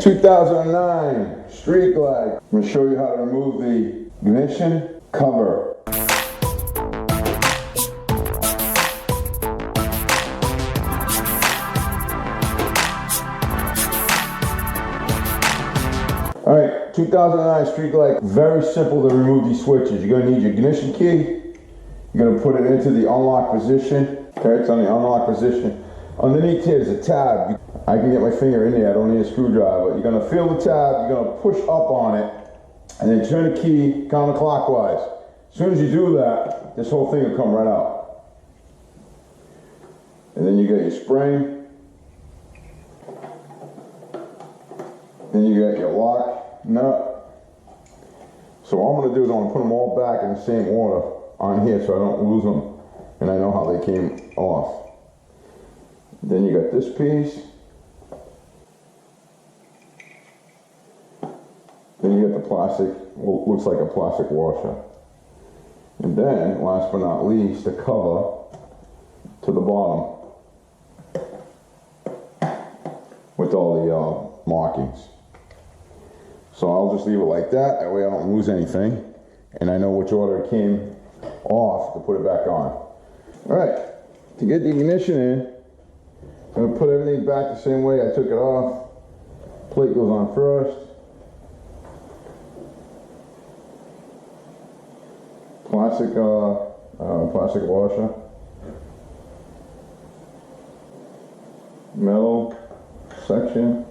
2009 Street Glide. I'm going to show you how to remove the ignition cover. Alright, 2009 Street Glide. Very simple to remove these switches. You're going to need your ignition key. You're going to put it into the unlock position. Okay, it's on the unlock position. Underneath here is a tab. I can get my finger in there, I don't need a screwdriver. You're going to feel the tab, you're going to push up on it, and then turn the key counterclockwise. As soon as you do that, this whole thing will come right out. And then you get your spring. Then you got your lock nut. So what I'm going to do is I'm going to put them all back in the same order on here so I don't lose them, and I know how they came off. Then you got this piece. Then you got the plastic, well, looks like a plastic washer. And then, last but not least, the cover to the bottom with all the markings. So I'll just leave it like that, that way I don't lose anything. And I know which order it came off to put it back on. Alright, to get the ignition in, I'm going to put everything back the same way I took it off. Plate goes on first. Plastic washer. Metal section.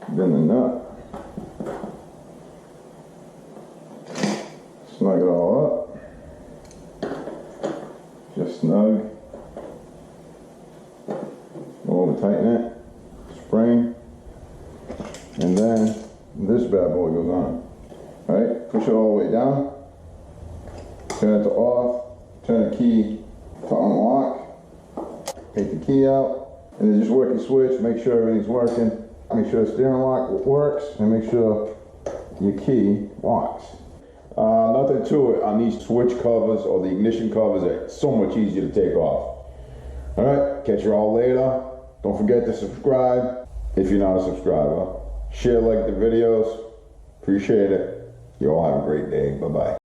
Then the nut. Snug it all up. Just snug. Over tighten it. Spring. And then this bad boy goes on. Alright, push it all the way down, turn it to off, turn the key to unlock, take the key out, and then just work the switch, make sure everything's working, make sure the steering lock works, and make sure your key locks. Nothing to it on these switch covers or the ignition covers, are so much easier to take off. Alright, catch you all later. Don't forget to subscribe if you're not a subscriber. Share, like the videos, appreciate it. You all have a great day. Bye-bye.